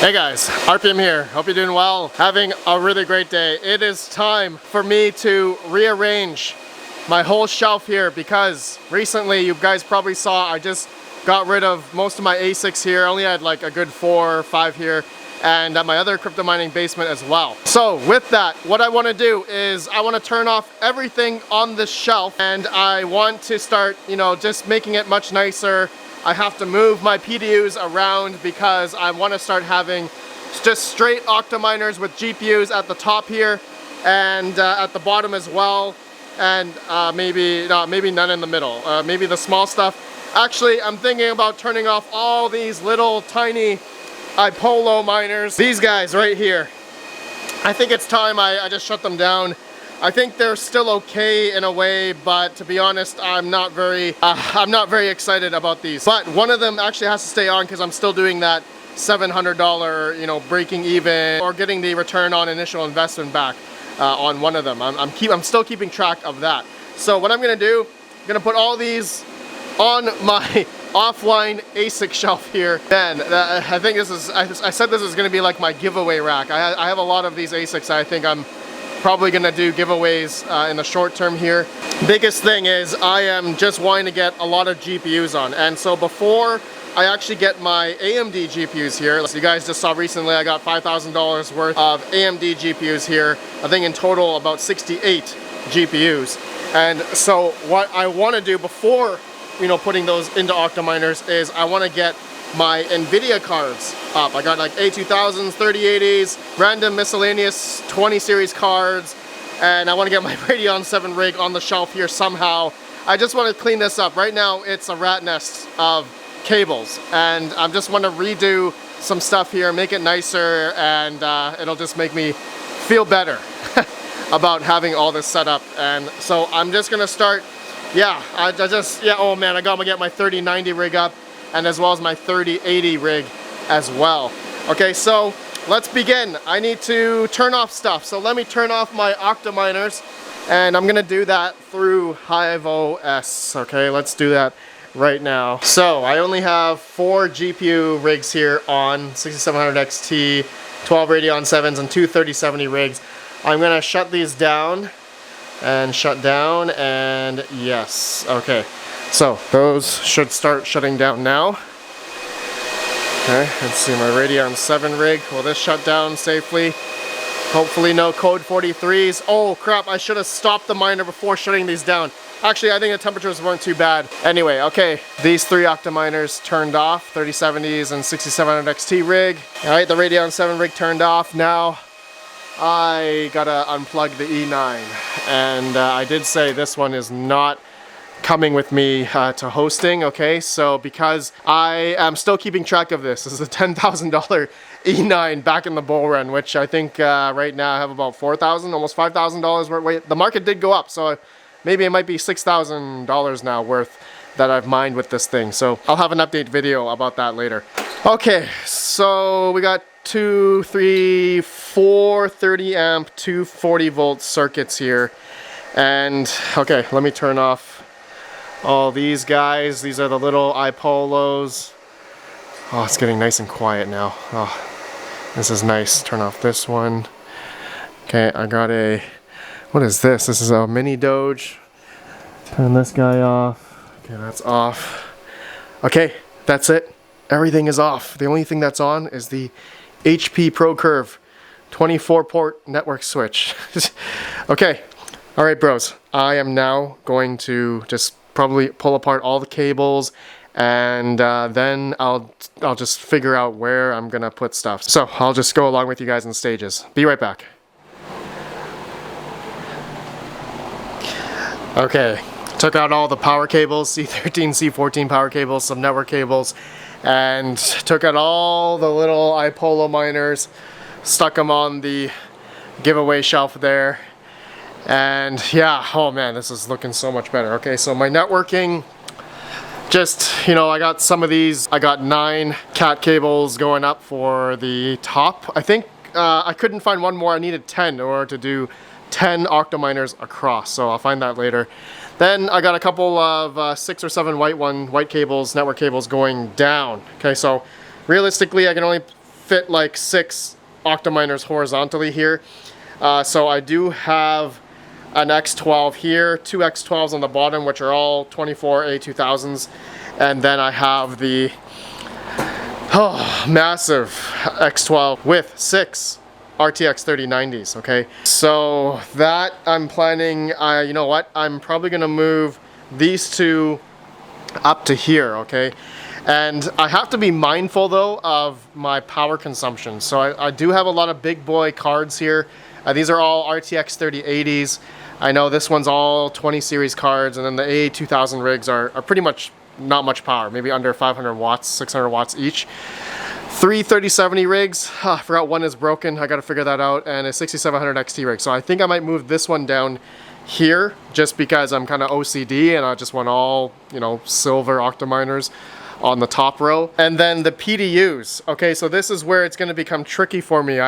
Hey guys, RPM here. Hope you're doing well. Having a really great day. It is time for me to rearrange my whole shelf here because recently you guys probably saw I just got rid of most of my ASICs here. I only had like a good 4 or 5 here and at my other crypto mining basement as well. So with that, what I want to do is I want to turn off everything on this shelf and I want to start, just making it much nicer. I have to move my PDUs around because I want to start having just straight Octaminers with GPUs at the top here and at the bottom as well, and maybe none in the middle, maybe the small stuff. Actually, I'm thinking about turning off all these little tiny iPolo miners. These guys right here. I think it's time I just shut them down. I think they're still okay in a way, but to be honest, I'm not very excited about these. But one of them actually has to stay on because I'm still doing that $700, breaking even or getting the return on initial investment back on one of them. I'm still keeping track of that. So what I'm gonna do, I'm gonna put all these on my offline ASIC shelf here. Man, I think this is, I said this is gonna be like my giveaway rack. I have a lot of these ASICs. I think I'm probably gonna do giveaways in the short term here. Biggest thing is I am just wanting to get a lot of GPUs on, and so before I actually get my AMD GPUs here, so you guys just saw recently I got $5,000 worth of AMD GPUs here. I think in total about 68 GPUs. And so what I want to do before putting those into Octaminers is I want to get my NVIDIA cards up. I got like A2000s, 3080s, random miscellaneous 20 series cards, and I want to get my Radeon 7 rig on the shelf here somehow. I just want to clean this up. Right now it's a rat nest of cables, and I just want to redo some stuff here, make it nicer, and it'll just make me feel better about having all this set up. And so I'm just gonna start, oh man, I gotta get my 3090 rig up, and as well as my 3080 rig as well. Okay, so let's begin. I need to turn off stuff. So let me turn off my Octaminers, and I'm gonna do that through Hive OS. Okay, let's do that right now. So I only have 4 GPU rigs here on 6700 XT, 12 Radeon 7s, and 2 3070 rigs. I'm gonna shut these down and shut down, and yes, okay. So those should start shutting down now. Okay, let's see, my Radeon 7 rig. Will this shut down safely? Hopefully no code 43s. Oh crap, I should have stopped the miner before shutting these down. Actually, I think the temperatures weren't too bad. Anyway, okay, these 3 Octaminers turned off, 3070s and 6700 XT rig. All right, the Radeon 7 rig turned off. Now I gotta unplug the E9, and I did say this one is not coming with me to hosting. Okay, so because I am still keeping track of this is a $10,000 E9 back in the bull run, which I think right now I have about $4,000, almost $5,000 worth. Wait, the market did go up, so maybe it might be $6,000 now worth that I've mined with this thing. So I'll have an update video about that later. Okay, so we got 2, 3, 4 30 amp, 2 40 volt circuits here. And okay, let me turn off all these guys. These are the little iPolos. Oh, it's getting nice and quiet now. Oh, this is nice. Turn off this one. Okay, I got a, what is this? This is a mini Doge. Turn this guy off. Okay, that's off. Okay, that's it. Everything is off. The only thing that's on is the HP ProCurve 24 port network switch. Okay, all right bros, I am now going to just probably pull apart all the cables, and then I'll just figure out where I'm gonna put stuff. So I'll just go along with you guys in stages. Be right back. Okay, took out all the power cables, C13, C14 power cables, some network cables, and took out all the little iPolo miners, stuck them on the giveaway shelf there. And yeah, oh man, this is looking so much better. Okay, so my networking, just, I got some of these. I got 9 cat cables going up for the top. I think I couldn't find one more. I needed 10 in order to do 10 Octaminers across, so I'll find that later. Then I got a couple of 6 or 7 white cables, network cables going down. Okay, so realistically I can only fit like 6 Octaminers horizontally here. So I do have an X12 here, 2 X12s on the bottom, which are all 24 A2000s. And then I have the massive X12 with 6 RTX 3090s, okay? So that I'm planning, you know what? I'm probably gonna move these two up to here, okay? And I have to be mindful though of my power consumption. So I do have a lot of big boy cards here. These are all RTX 3080s. I know this one's all 20 series cards, and then the A2000 rigs are pretty much not much power, maybe under 500 watts, 600 watts each. 3 3070 rigs, I forgot one is broken, I gotta figure that out, and a 6700 XT rig. So I think I might move this one down here just because I'm kind of OCD and I just want all, you know, silver Octaminers on the top row. And then the PDUs, okay, so this is where it's gonna become tricky for me.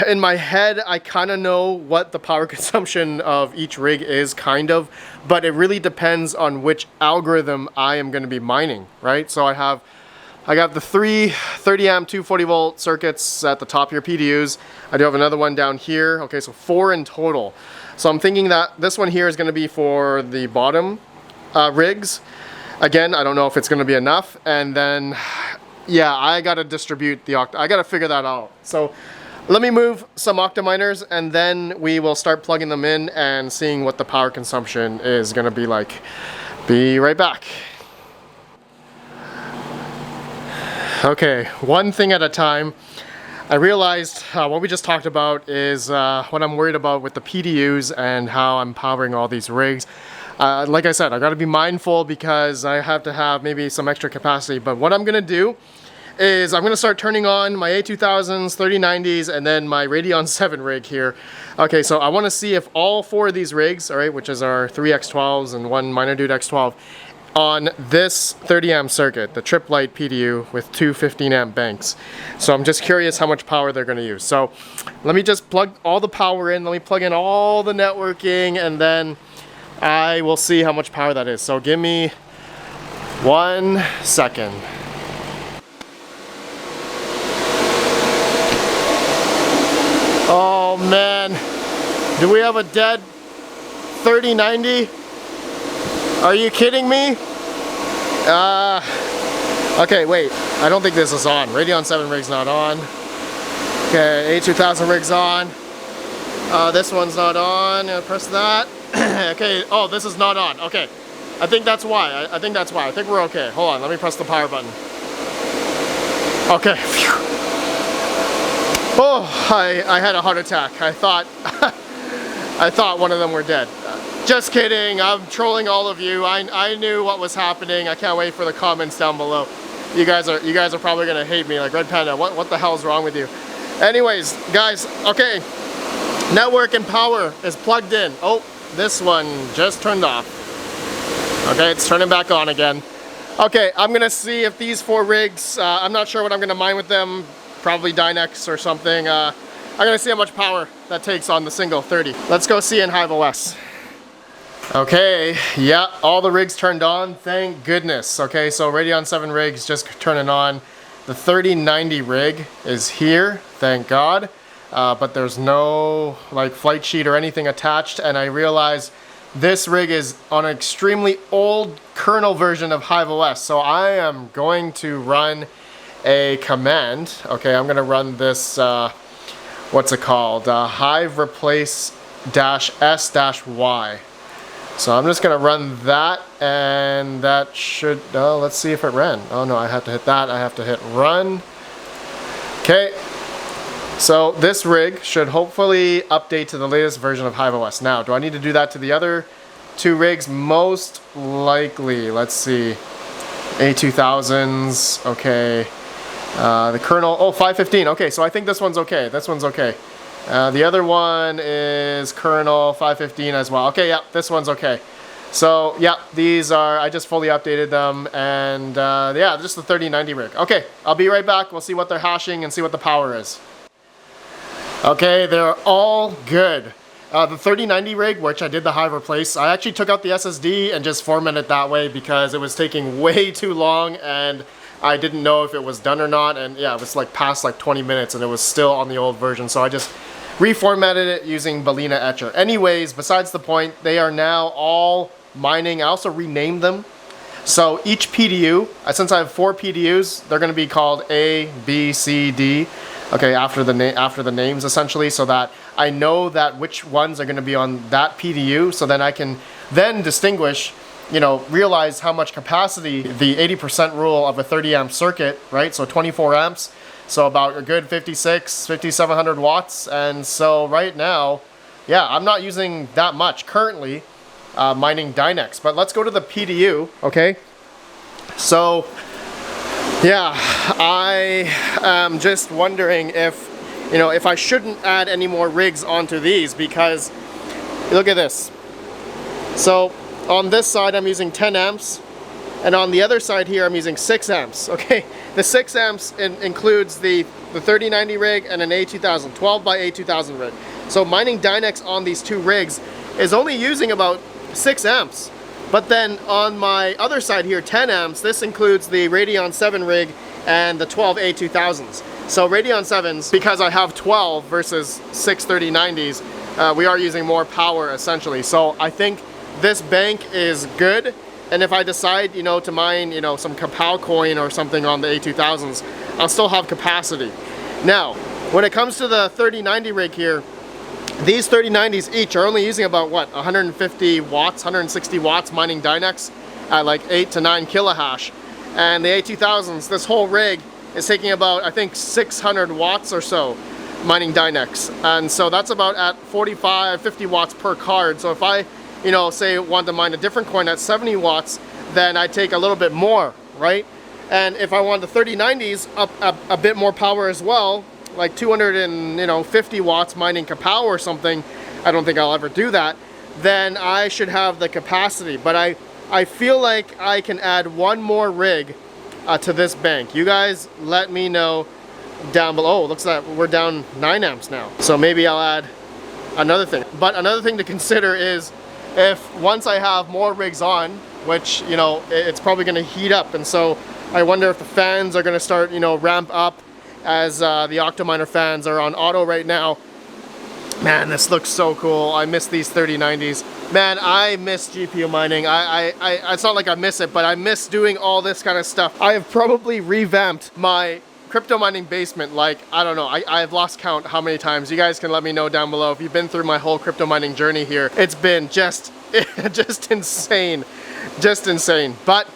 In my head, I kind of know what the power consumption of each rig is, kind of, but it really depends on which algorithm I am going to be mining, right? So I got the 3 30 amp 240 volt circuits at the top here, PDUs. I do have another one down here. Okay, so 4 in total. So I'm thinking that this one here is going to be for the bottom rigs. Again, I don't know if it's going to be enough. And then, yeah, I got to distribute the I got to figure that out. So let me move some Octaminers and then we will start plugging them in and seeing what the power consumption is going to be like. Be right back. Okay, one thing at a time. I realized what we just talked about is what I'm worried about with the PDUs and how I'm powering all these rigs. Like I said, I got to be mindful because I have to have maybe some extra capacity, but what I'm going to do is I'm going to start turning on my A2000s, 3090s, and then my Radeon 7 rig here. Okay, so I want to see if all 4 of these rigs, all right, which is our 3 X12s and 1 Miner Dude X12, on this 30 amp circuit, the Trip Lite PDU with 2 15 amp banks. So I'm just curious how much power they're going to use. So let me just plug all the power in, let me plug in all the networking, and then I will see how much power that is. So give me 1 second. Oh man, do we have a dead 3090? Are you kidding me? Okay, wait, I don't think this is on. Radeon 7 rig's not on. Okay, A2000 rig's on. This one's not on. Press that. Okay, oh, this is not on. Okay, I think that's why. I think that's why. I think we're okay. Hold on, let me press the power button. Okay. Phew. Oh, I had a heart attack. I thought one of them were dead. Just kidding, I'm trolling all of you. I knew what was happening. I can't wait for the comments down below. You guys are probably gonna hate me like, Red Panda, what the hell is wrong with you? Anyways, guys, okay. Network and power is plugged in. Oh, this one just turned off. Okay, it's turning back on again. Okay, I'm gonna see if these 4 rigs, I'm not sure what I'm gonna mine with them. Probably Dynex or something. I'm gonna see how much power that takes on the single 30. Let's go see in Hive OS. Okay, yeah, all the rigs turned on, thank goodness. Okay, so Radeon 7 rigs just turning on. The 3090 rig is here, thank God. But there's no like flight sheet or anything attached, and I realized this rig is on an extremely old kernel version of Hive OS. So I am going to run a command. Okay, I'm gonna run this, what's it called? Hive replace -s-y. So I'm just gonna run that, and that should, let's see if it ran. Oh no, I have to hit that, I have to hit run. Okay, so this rig should hopefully update to the latest version of Hive OS. Now, do I need to do that to the other 2 rigs? Most likely. Let's see. A2000s, okay. The kernel, oh, 515, okay, so I think this one's okay, this one's okay. The other one is kernel 515 as well. Okay, yeah, this one's okay. So, yeah, these are, I just fully updated them, and yeah, just the 3090 rig. Okay, I'll be right back, we'll see what they're hashing and see what the power is. Okay, they're all good. The 3090 rig, which I did the Hive replace, I actually took out the SSD and just formatted it that way because it was taking way too long, and I didn't know if it was done or not, and yeah, it was like past like 20 minutes and it was still on the old version, so I just reformatted it using Balena Etcher. Anyways, besides the point, they are now all mining. I also renamed them. So each PDU, since I have 4 PDUs, they're going to be called A, B, C, D, okay, after the names essentially, so that I know that which ones are going to be on that PDU, so then I can then distinguish, you know, realize how much capacity the 80% rule of a 30 amp circuit, right? So 24 amps, so about a good 5,700 watts. And so right now, yeah, I'm not using that much currently mining Dynex, but let's go to the PDU, okay? So yeah, I am just wondering if, you know, if I shouldn't add any more rigs onto these, because look at this. So on this side I'm using 10 amps, and on the other side here I'm using 6 amps, okay? The 6 amps includes the 3090 rig and an A2000, 12 by A2000 rig. So mining Dynex on these 2 rigs is only using about 6 amps. But then on my other side here, 10 amps, this includes the Radeon 7 rig and the 12 A2000s. So Radeon 7s, because I have 12 versus 6 3090s, we are using more power essentially. So I think this bank is good, and if I decide, you know, to mine, you know, some Kapow coin or something on the A2000s, I'll still have capacity. Now, when it comes to the 3090 rig here, these 3090s each are only using about, what, 150 watts, 160 watts mining Dynex at like 8 to 9 kilohash. And the A2000s, this whole rig is taking about, I think, 600 watts or so mining Dynex. And so that's about at 45, 50 watts per card. So if I, you know, say want to mine a different coin at 70 watts, then I take a little bit more, right? And if I want the 3090s up a bit more power as well, like 250 watts mining Kapow or something, I don't think I'll ever do that, then I should have the capacity. But I feel like I can add one more rig to this bank. You guys let me know down below. Oh, looks like we're down 9 amps now. So maybe I'll add another thing. But another thing to consider is, if once I have more rigs on, which, you know, it's probably going to heat up, and so I wonder if the fans are going to start, you know, ramp up, as the Octominer fans are on auto right now. Man, this looks so cool. I miss these 3090s. Man, I miss GPU mining. It's not like I miss it, but I miss doing all this kind of stuff. I have probably revamped my crypto mining basement, like, I don't know, I've lost count how many times. You guys can let me know down below if you've been through my whole crypto mining journey here. It's been just insane, just insane. But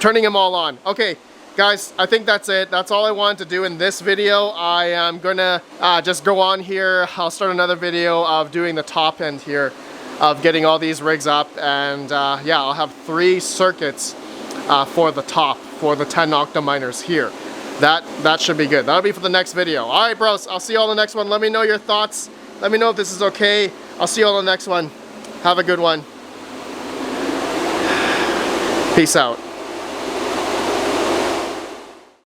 turning them all on. Okay, guys, I think that's it. That's all I wanted to do in this video. I am gonna just go on here. I'll start another video of doing the top end here, of getting all these rigs up, and yeah, I'll have 3 circuits for the top, for the 10 Octominers here. That should be good. That'll be for the next video. All right, bros, I'll see you all in the next one. Let me know your thoughts. Let me know if this is okay. I'll see you all in the next one. Have a good one. Peace out.